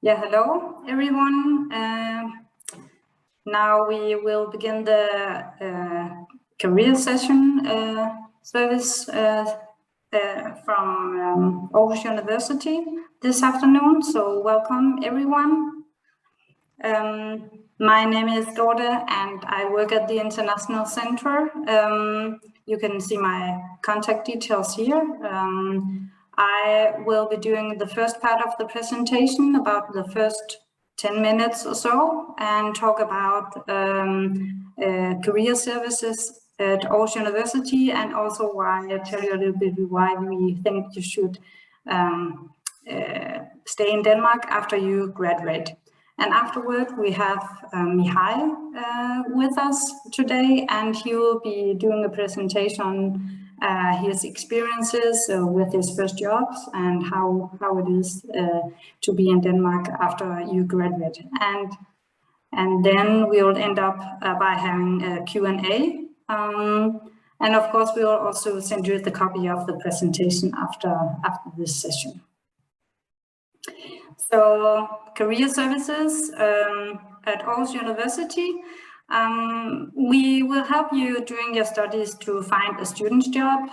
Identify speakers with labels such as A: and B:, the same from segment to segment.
A: Yeah, hello everyone. Now we will begin the career session service from Aarhus University this afternoon. So welcome everyone. My name is Dorte and I work at the International Center. You can see my contact details here. I will be doing the first part of the presentation, about the first 10 minutes or so, and talk about career services at Aarhus University, and also why I tell you a little bit why we think you should stay in Denmark after you graduate. And afterward, we have Mihai with us today, and he will be doing a presentation on his experiences with his first jobs and how it is to be in Denmark after you graduate. And then we will end up by having a Q&A. And of course, we will also send you the copy of the presentation after this session. So, career services at Aarhus University. We will help you during your studies to find a student's job.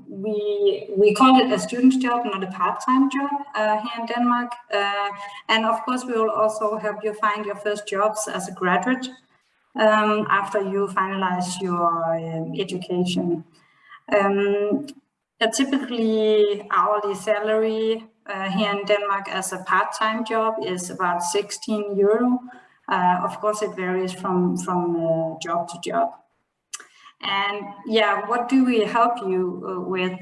A: We call it a student's job, not a part-time job here in Denmark. And of course, we will also help you find your first jobs as a graduate after you finalize your education. A typically hourly salary here in Denmark as a part-time job is about 16 euro. Of course, it varies from job to job. And yeah, what do we help you with?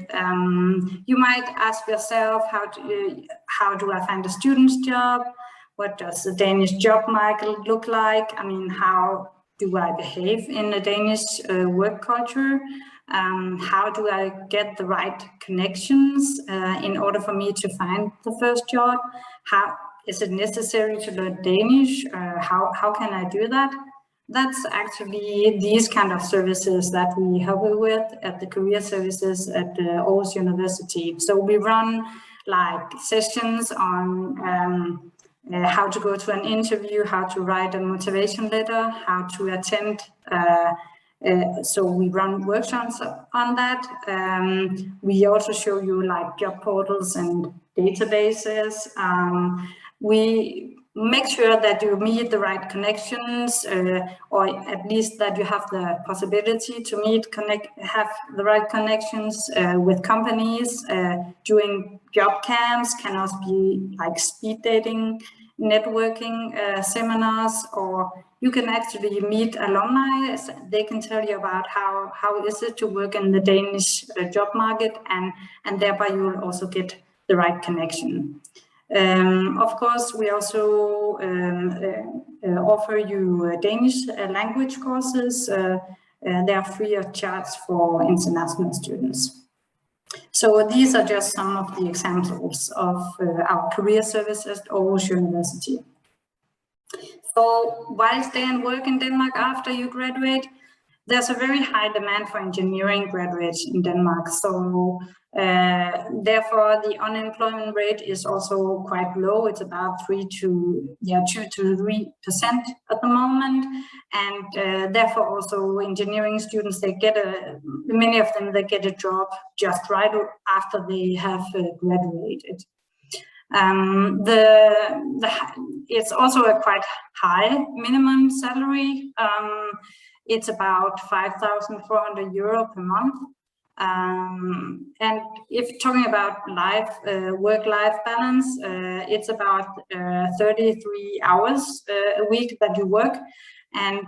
A: You might ask yourself, how do I find a student's job? What does the Danish job market look like? I mean, how do I behave in a Danish work culture? How do I get the right connections in order for me to find the first job? How is it necessary to learn Danish? How can I do that? That's actually these kind of services that we help you with at the career services at Aarhus University. So we run like sessions on how to go to an interview, how to write a motivation letter, how to attend. So we run workshops on that. We also show you like job portals and databases. We make sure that you meet the right connections, or at least that you have the possibility to have the right connections with companies. Doing job camps can also be like speed dating, networking seminars, or you can actually meet alumni. They can tell you about how is it to work in the Danish job market, and thereby you will also get the right connection. Of course, we also offer you Danish language courses. They are free of charge for international students. So these are just some of the examples of our career services at Aarhus University. So why stay and work in Denmark after you graduate? There's a very high demand for engineering graduates in Denmark. So therefore, the unemployment rate is also quite low. It's about 2 to 3% at the moment. And therefore also engineering students, many of them, they get a job just right after they have graduated. It's also a quite high minimum salary. It's about 5,400 euro per month. And if talking about work-life balance, it's about 33 hours a week that you work. And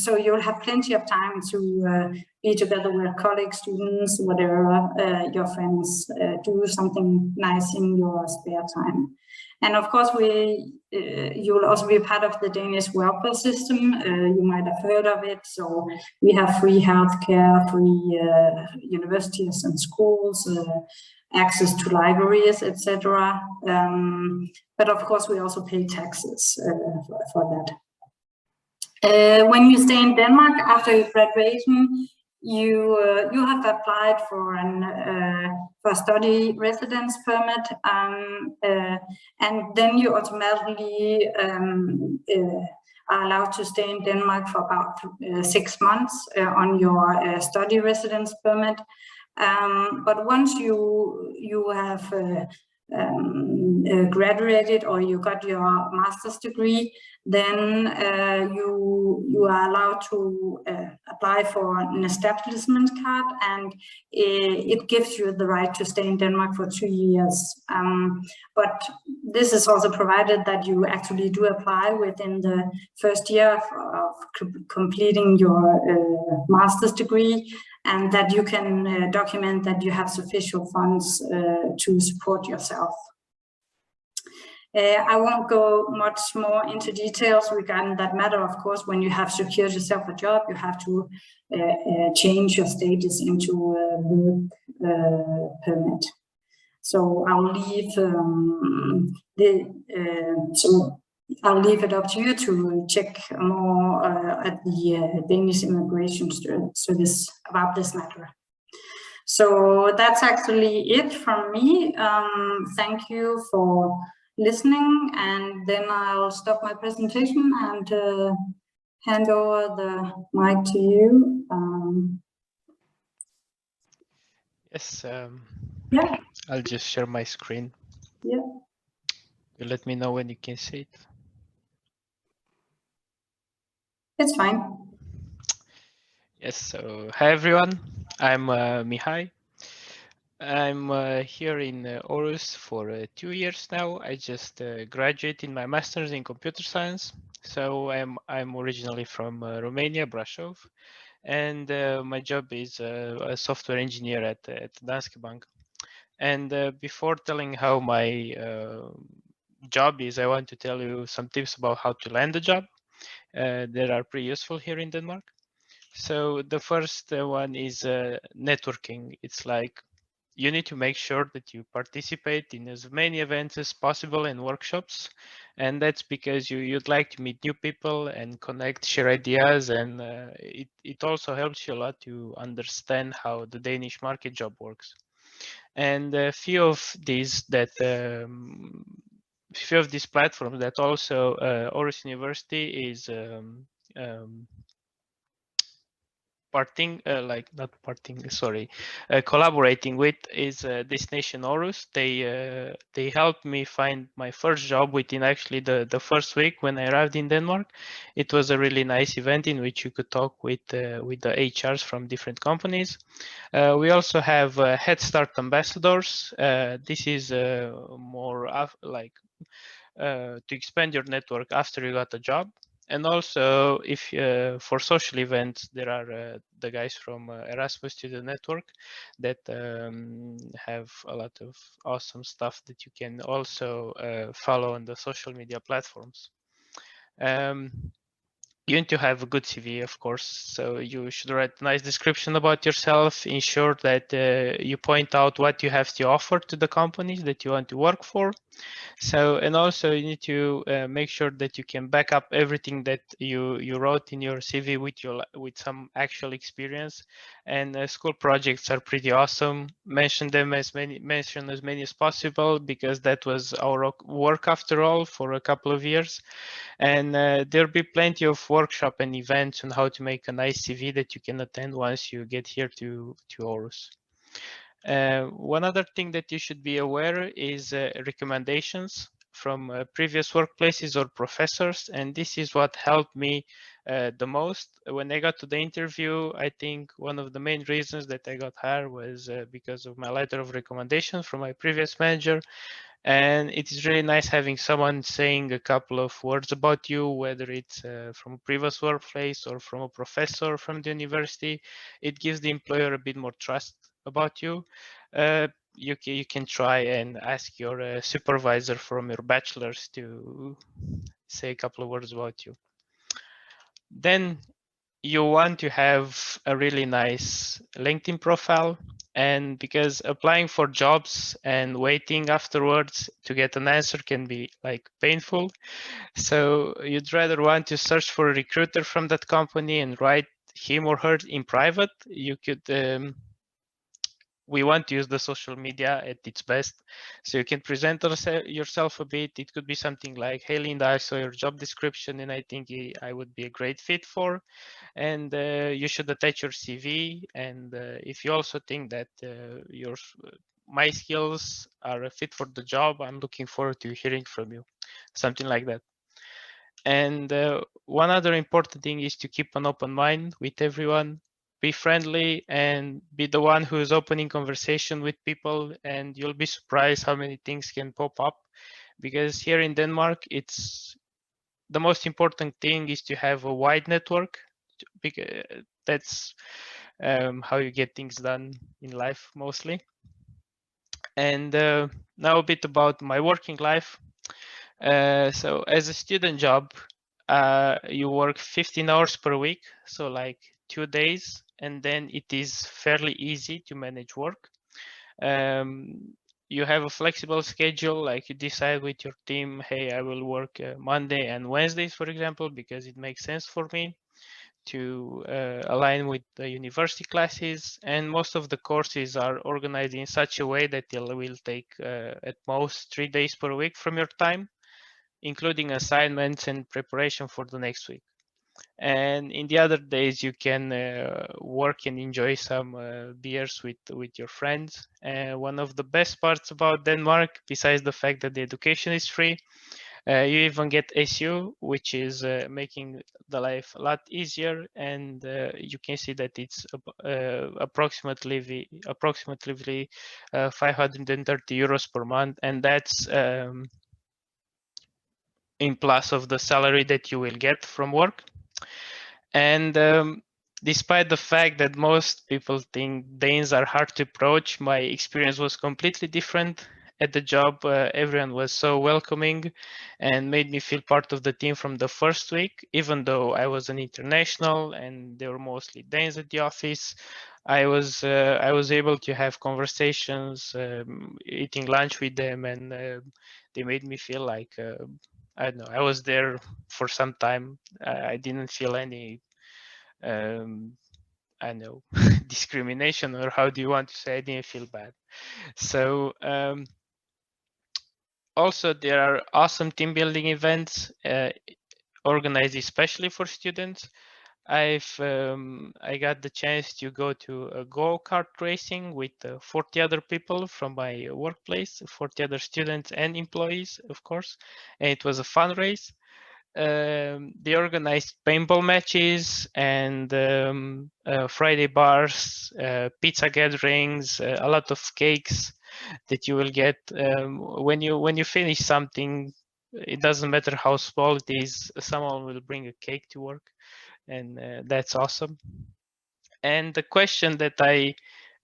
A: so you'll have plenty of time to be together with colleagues, students, whatever, your friends, do something nice in your spare time. And of course, you will also be part of the Danish welfare system. You might have heard of it. So we have free healthcare, free universities and schools, access to libraries, etc. But of course, we also pay taxes for that. When you stay in Denmark after your graduation, you have applied for a study residence permit, and then you automatically are allowed to stay in Denmark for about 6 months on your study residence permit. But once you have graduated or you got your master's degree, then you are allowed to apply for an establishment card, and it gives you the right to stay in Denmark for 2 years. But this is also provided that you actually do apply within the first year of completing your master's degree, and that you can document that you have sufficient funds to support yourself. I won't go much more into details regarding that matter. Of course, when you have secured yourself a job, you have to change your status into a work permit. So I'll leave I'll leave it up to you to check more at the Danish Immigration Service about this matter. So that's actually it from me. Thank you for listening, and then I'll stop my presentation and hand over the mic to you.
B: Yes.
A: Yeah.
B: I'll just share my screen.
A: Yeah.
B: You let me know when you can see it.
A: It's fine.
B: Yes. So hi everyone. I'm Mihai. I'm here in Aarhus for 2 years now. I just graduated my master's in computer science. So I'm originally from Romania, Brașov, and my job is a software engineer at Danske Bank. And before telling how my job is, I want to tell you some tips about how to land a job that are pretty useful here in Denmark. So the first one is networking. It's like you need to make sure that you participate in as many events as possible and workshops. And that's because you'd like to meet new people and connect, share ideas. And it also helps you a lot to understand how the Danish market job works. And a few of these platforms that also Aarhus University is collaborating with is Destination Aarhus. They helped me find my first job within actually the first week when I arrived in Denmark. It was a really nice event in which you could talk with the HRs from different companies. We also have Head Start ambassadors. This is more to expand your network after you got a job. And also, if for social events, there are the guys from Erasmus Student Network that have a lot of awesome stuff that you can also follow on the social media platforms. You need to have a good CV, of course. So you should write a nice description about yourself, ensure that you point out what you have to offer to the companies that you want to work for. So, and also you need to make sure that you can back up everything that you wrote in your CV with some actual experience. And school projects are pretty awesome. Mention as many as possible, because that was our work after all for a couple of years. And there'll be plenty of workshop and events on how to make a nice CV that you can attend once you get here to Aarhus. One other thing that you should be aware is recommendations from previous workplaces or professors. And this is what helped me the most. When I got to the interview, I think one of the main reasons that I got hired was because of my letter of recommendation from my previous manager. And it is really nice having someone saying a couple of words about you, whether it's from a previous workplace or from a professor from the university. It gives the employer a bit more trust about you. You can try and ask your supervisor from your bachelor's to say a couple of words about you. Then you want to have a really nice LinkedIn profile. And because applying for jobs and waiting afterwards to get an answer can be like painful. So you'd rather want to search for a recruiter from that company and write him or her in private, you could we want to use the social media at its best. So you can present yourself a bit. It could be something like, hey, Linda, I saw your job description and I think I would be a great fit for. And you should attach your CV. And if you also think that my skills are a fit for the job, I'm looking forward to hearing from you. Something like that. And one other important thing is to keep an open mind with everyone. Be friendly and be the one who is opening conversation with people, and you'll be surprised how many things can pop up. Because here in Denmark, it's the most important thing is to have a wide network, because that's how you get things done in life mostly. And now a bit about my working life. So as a student job, you work 15 hours per week, so like 2 days, and then it is fairly easy to manage work. You have a flexible schedule, like you decide with your team, hey, I will work Monday and Wednesdays, for example, because it makes sense for me to align with the university classes, and most of the courses are organized in such a way that they will take at most 3 days per week from your time, including assignments and preparation for the next week. And in the other days, you can work and enjoy some beers with your friends. One of the best parts about Denmark, besides the fact that the education is free, you even get SU, which is making the life a lot easier. And you can see that it's approximately 530 euros per month, and that's in plus of the salary that you will get from work. And despite the fact that most people think Danes are hard to approach, my experience was completely different. At the job, everyone was so welcoming and made me feel part of the team from the first week. Even though I was an international and they were mostly Danes at the office, I was able to have conversations, eating lunch with them, and they made me feel like I don't know, I was there for some time. I didn't feel any I know discrimination, or how do you want to say? I didn't feel bad. So also there are awesome team building events organized especially for students. I got the chance to go to a go-kart racing with 40 other people from my workplace, 40 other students and employees, of course, and it was a fun race. They organized paintball matches and Friday bars, pizza gatherings, a lot of cakes that you will get when you finish something. It doesn't matter how small it is, someone will bring a cake to work, and that's awesome. And the question that I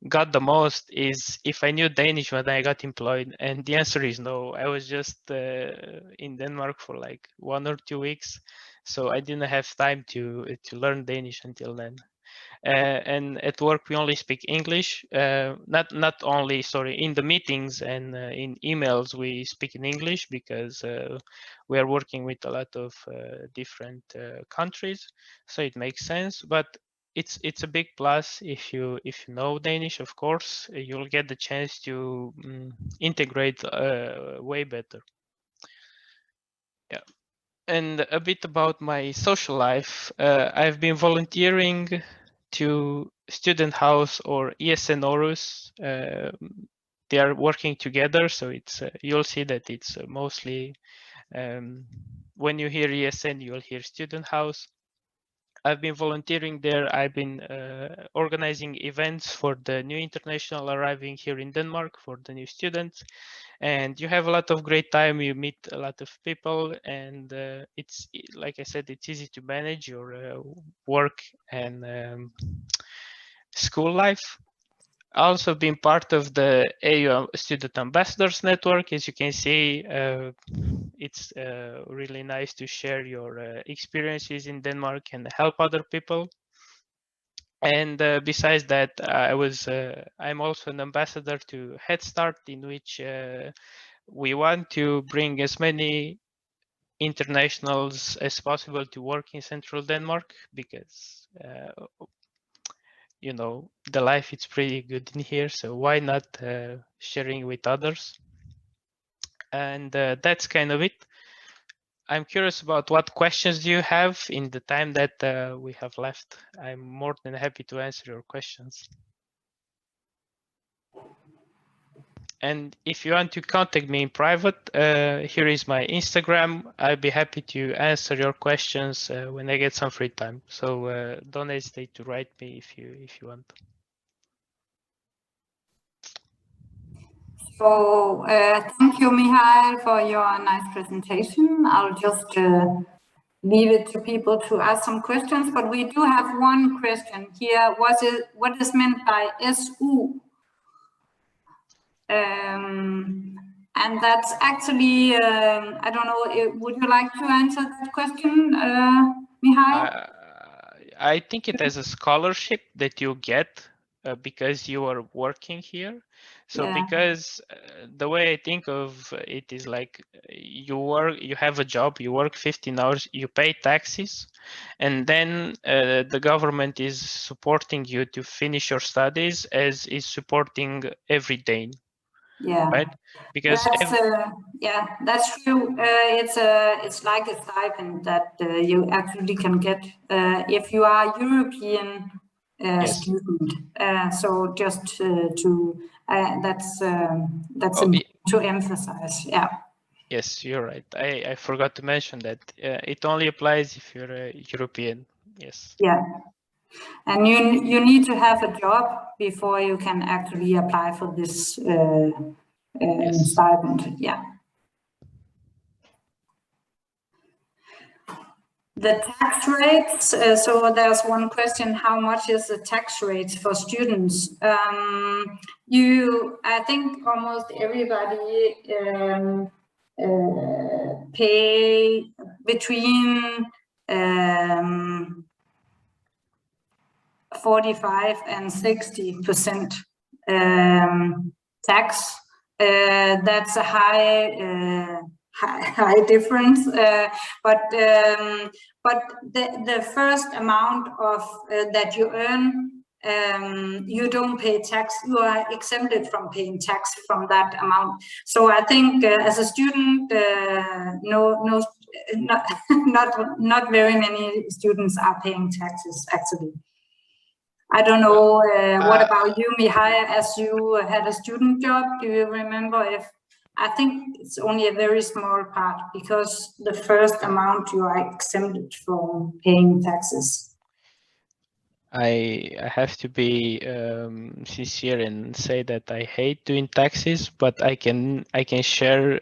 B: got the most is if I knew Danish when I got employed, and the answer is no. I was just in Denmark for like 1 or 2 weeks, so I didn't have time to learn Danish until then. And at work we only speak English. Not only, sorry, in the meetings and in emails we speak in English because we are working with a lot of different countries, so it makes sense. But it's a big plus if you know Danish. Of course, you'll get the chance to integrate way better. Yeah. And a bit about my social life. I've been volunteering to Student House or ESN Aarhus. They are working together, so it's you'll see that it's mostly when you hear ESN, you'll hear Student House. I've been volunteering there. I've been organizing events for the new international arriving here in Denmark for the new students. And you have a lot of great time. You meet a lot of people, and it's, like I said, it's easy to manage your work and school life. Also been part of the AU Student Ambassadors Network. As you can see, it's really nice to share your experiences in Denmark and help other people. And besides that, I'm also an ambassador to Head Start, in which we want to bring as many internationals as possible to work in central Denmark, because you know, the life is pretty good in here, so why not sharing with others? And that's kind of it. I'm curious about what questions do you have in the time that we have left. I'm more than happy to answer your questions. And if you want to contact me in private, here is my Instagram. I'll be happy to answer your questions when I get some free time. So don't hesitate to write me if you want.
A: So thank you, Mihai, for your nice presentation. I'll just leave it to people to ask some questions, but we do have one question here. What is meant by SU? And that's actually, I don't know, would you like to answer that question, Mihai?
B: I think it is a scholarship that you get because you are working here. So
A: Yeah.
B: because the way I think of it is like you have a job, you work 15 hours, you pay taxes, and then the government is supporting you to finish your studies as is supporting every Dane.
A: Yeah,
B: right? Because
A: that's true. It's like a stipend that you actually can get if you are European student. So just to that's important to emphasize. Yeah.
B: Yes, you're right. I forgot to mention that it only applies if you're a European. Yes.
A: Yeah. And you need to have a job before you can actually apply for this stipend. Yeah. The tax rates, so there's one question, how much is the tax rate for students? I think almost everybody pay between 45 and 60% tax. That's a high difference, but the first amount of that you earn, you don't pay tax. You are exempted from paying tax from that amount. So I think as a student, not very many students are paying taxes actually. I don't know, what about you, Mihai, as you had a student job? Do you remember if, I think it's only a very small part because the first amount you are exempted from paying taxes.
B: I have to be sincere and say that I hate doing taxes, but I can share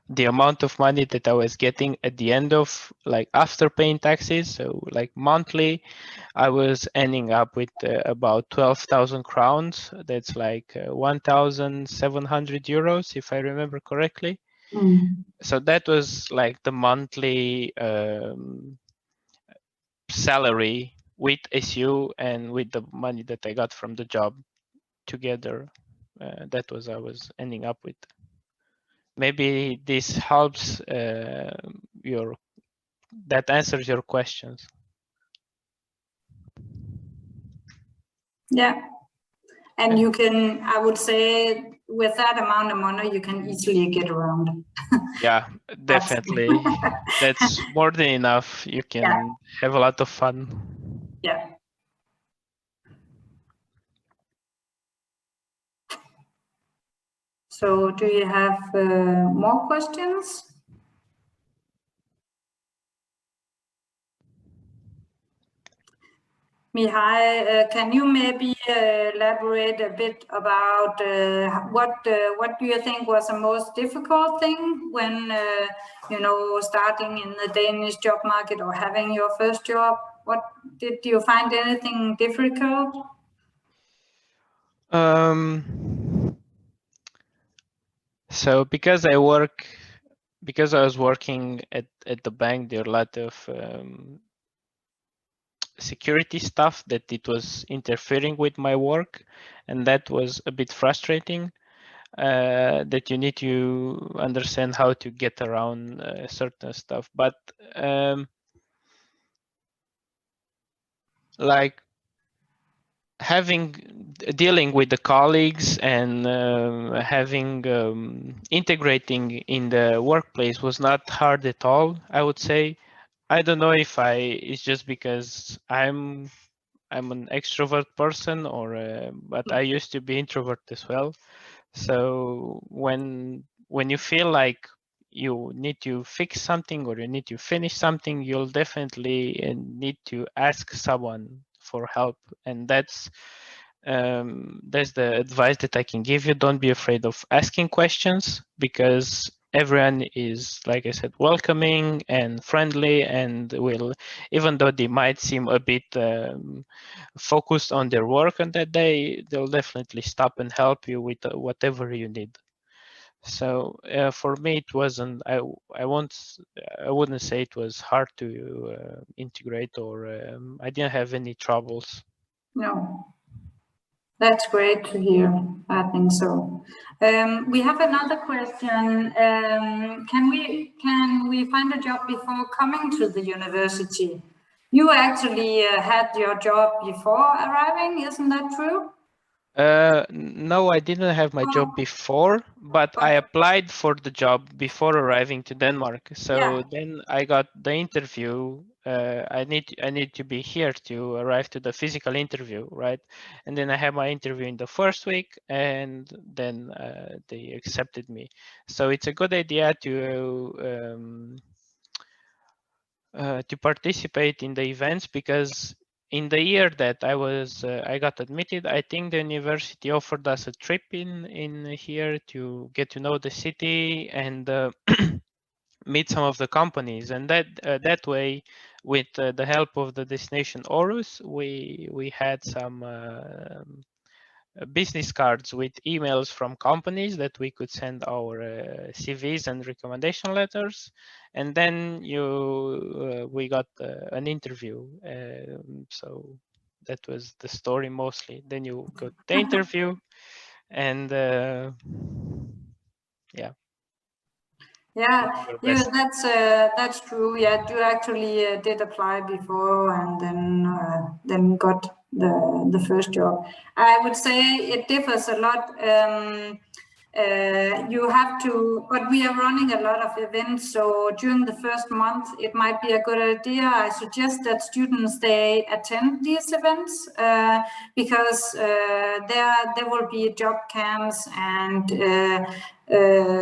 B: the amount of money that I was getting at the end of, like, after paying taxes. So like monthly, I was ending up with about 12,000 crowns. That's like 1,700 euros, if I remember correctly. So that was like the monthly salary with SU and with the money that I got from the job together. That was I was ending up with. Maybe this helps that answers your questions.
A: Yeah, and you can, I would say, with that amount of money, you can easily get around.
B: Yeah, definitely. That's more than enough. You can have a lot of fun.
A: Yeah. So do you have more questions? Mihai, can you maybe elaborate a bit about what do you think was the most difficult thing when starting in the Danish job market or having your first job? What did you find anything difficult?
B: So because I was working at the bank, there are a lot of security stuff that it was interfering with my work, and that was a bit frustrating. That you need to understand how to get around certain stuff. But like dealing with the colleagues and integrating in the workplace was not hard at all, I would say. I don't know if it's just because I'm an extrovert person, or but I used to be introvert as well. So when you feel like you need to fix something or you need to finish something, you'll definitely need to ask someone for help, and that's the advice that I can give you. Don't be afraid of asking questions, because everyone is, like I said, welcoming and friendly, and will, even though they might seem a bit focused on their work on that day, they'll definitely stop and help you with whatever you need. So for me, it wasn't. I wouldn't say it was hard to integrate, or I didn't have any troubles.
A: No. That's great to hear. I think so. We have another question. Can we find a job before coming to the university? You actually had your job before arriving, isn't that true?
B: No, I didn't have my job before, but I applied for the job before arriving to Denmark. So then I got the interview. I need to be here to arrive to the physical interview, right? And then I had my interview in the first week, and then they accepted me. So it's a good idea to participate in the events, because in the year that I got admitted, I think the university offered us a trip in here to get to know the city and meet some of the companies, and that way, with the help of the destination Aarhus, we had some business cards with emails from companies that we could send our CVs and recommendation letters, and then we got an interview. So that was the story mostly. Then you got the interview, and yeah.
A: Yeah, that's true. Yeah, you actually did apply before, and then got the first job. I would say it differs a lot. You have to, but we are running a lot of events, so during the first month it might be a good idea. I suggest that students, they attend these events because there will be job camps and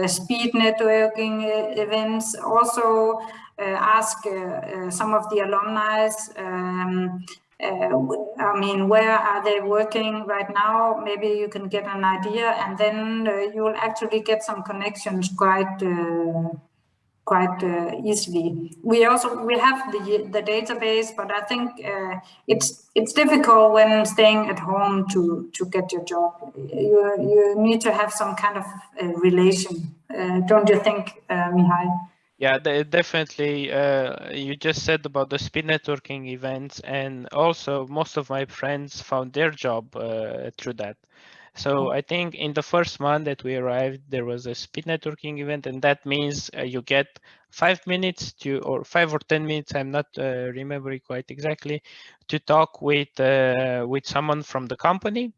A: speed networking events. Also ask some of the alumni, I mean, where are they working right now? Maybe you can get an idea, and then you will actually get some connections quite easily. We have the database, but I think it's difficult when staying at home to get your job. You need to have some kind of relation, don't you think, Mihai?
B: Yeah, definitely. You just said about the speed networking events, and also most of my friends found their job through that. So I think in the first month that we arrived, there was a speed networking event, and that means you get 5 minutes or 5 or 10 minutes. I'm not remembering quite exactly, to talk with someone from the company.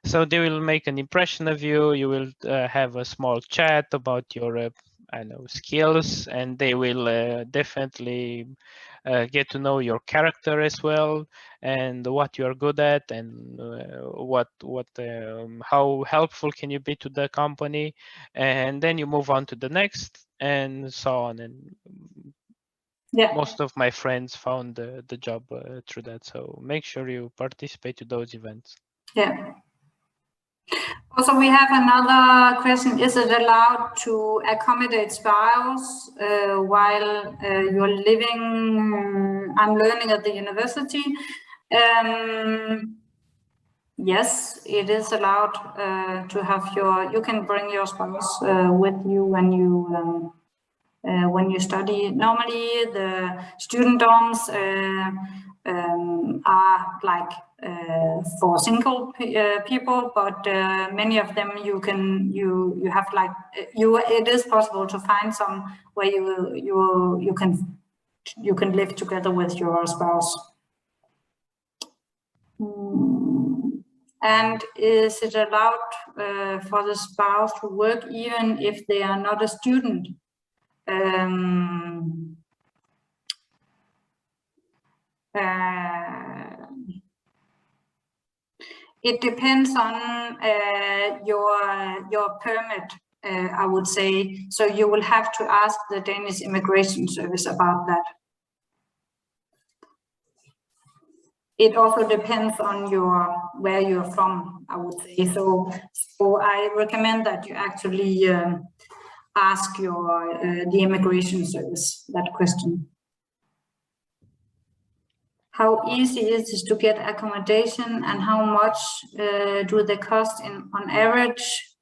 B: So they will make an impression of you. You will have a small chat about your skills, and they will definitely get to know your character as well, and what you are good at, and how helpful can you be to the company, and then you move on to the next, and so on. And most of my friends found the job through that. So make sure you participate to those events.
A: Yeah. Also, we have another question. Is it allowed to accommodate spouse while you're living, I'm learning at the university? Yes, it is allowed to have you can bring your spouse with you when you study. Normally, the student dorms are like for single people, but many of them you have like it is possible to find some where you can live together with your spouse. And is it allowed for the spouse to work even if they are not a student? It depends on your permit, I would say. So you will have to ask the Danish Immigration Service about that. It also depends on where you're from, I would say. So I recommend that you actually ask the Immigration Service that question. How easy is it to get accommodation, and how much do they cost on average?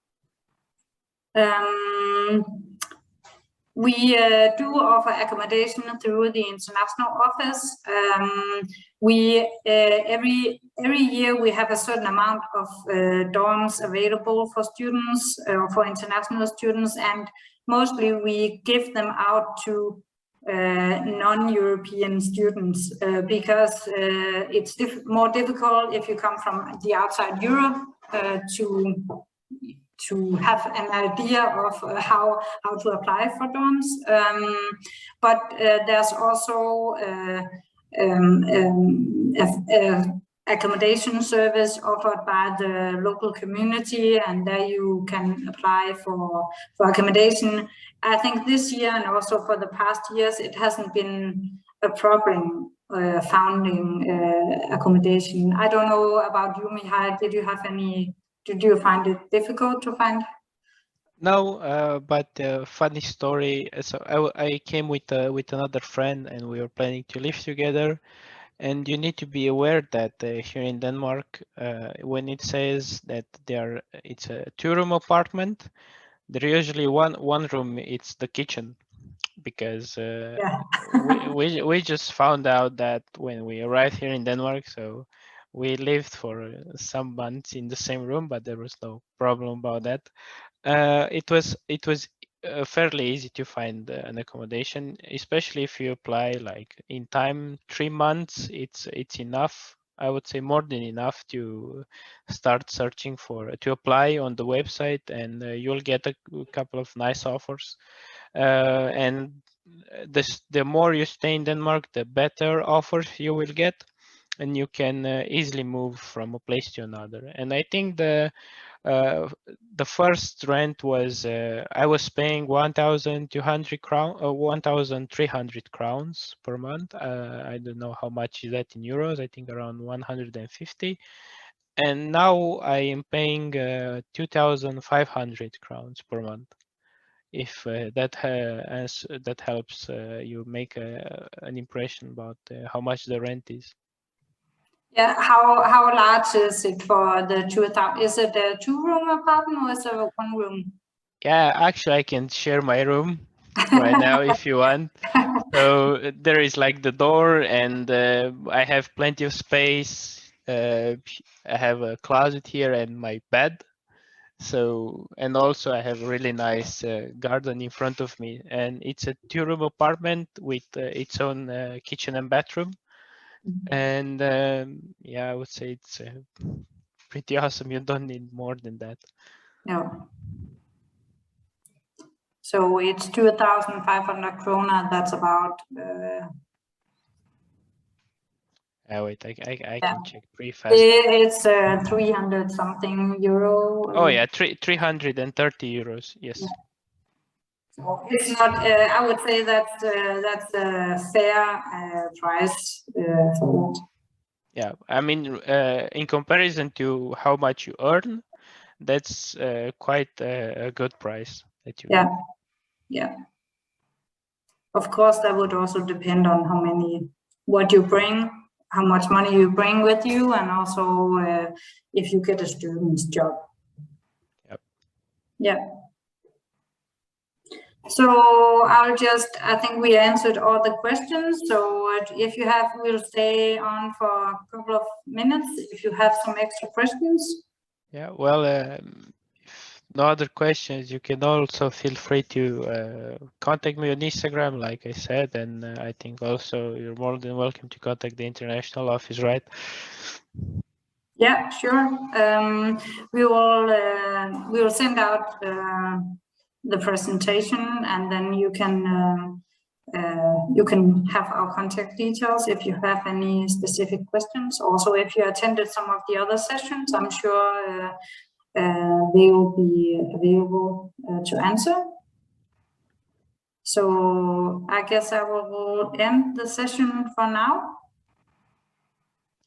A: We do offer accommodation through the international office. Every year we have a certain amount of dorms available for students, for international students, and mostly we give them out to non-European students because it's more difficult if you come from the outside Europe to have an idea of how to apply for dorms. But there's also accommodation service offered by the local community, and there you can apply for accommodation. I think this year and also for the past years, it hasn't been a problem finding accommodation. I don't know about you, Mihai. Did you find it difficult to find?
B: No, but funny story. So I came with another friend, and we were planning to live together. And you need to be aware that here in Denmark, when it says that it's a 2-room apartment, there usually one room. It's the kitchen, because we just found out that when we arrived here in Denmark. So we lived for some months in the same room, but there was no problem about that. It was fairly easy to find an accommodation, especially if you apply like in time. 3 months, it's enough. I would say more than enough to start searching to apply on the website, and you'll get a couple of nice offers. And the more you stay in Denmark, the better offers you will get, and you can easily move from a place to another. And I think the first rent was I was paying 1,200 crown, 1,300 crowns per month. I don't know how much is that in euros. I think around 150. And now I am paying 2,500 crowns per month. If that helps you make an impression about how much the rent is.
A: Yeah, how large is it for the 2,000? Is it a 2-room apartment or is it a 1-room?
B: Yeah, actually, I can share my room right now if you want. So there is like the door, and I have plenty of space. I have a closet here and my bed. So, and also I have a really nice garden in front of me, and it's a 2-room apartment with its own kitchen and bathroom. And yeah, I would say it's pretty awesome. You don't need more than that.
A: No. So it's 2,500 krona. That's about.
B: Wait, I can check pretty fast.
A: It's 300 something euro.
B: Oh yeah, 330 euros. Yes.
A: Yeah. So it's not. I would say that's a fair price for that.
B: Yeah, I mean, in comparison to how much you earn, that's quite a good price that you get.
A: Yeah. Of course, that would also depend on what you bring, how much money you bring with you, and also if you get a student's job.
B: Yep.
A: Yeah. So I think we answered all the questions. So if you have, we'll stay on for a couple of minutes if you have some extra questions.
B: Yeah, well, if no other questions, you can also feel free to contact me on Instagram, like I said, and I think also you're more than welcome to contact the international office, right?
A: Yeah, sure. We will send out the presentation, and then you can have our contact details if you have any specific questions. Also, if you attended some of the other sessions, I'm sure they will be available to answer. So I guess I will end the session for now.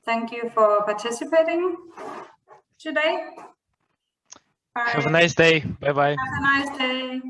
A: Thank you for participating today. Bye.
B: Have a nice day. Bye-bye.
A: Have a nice day.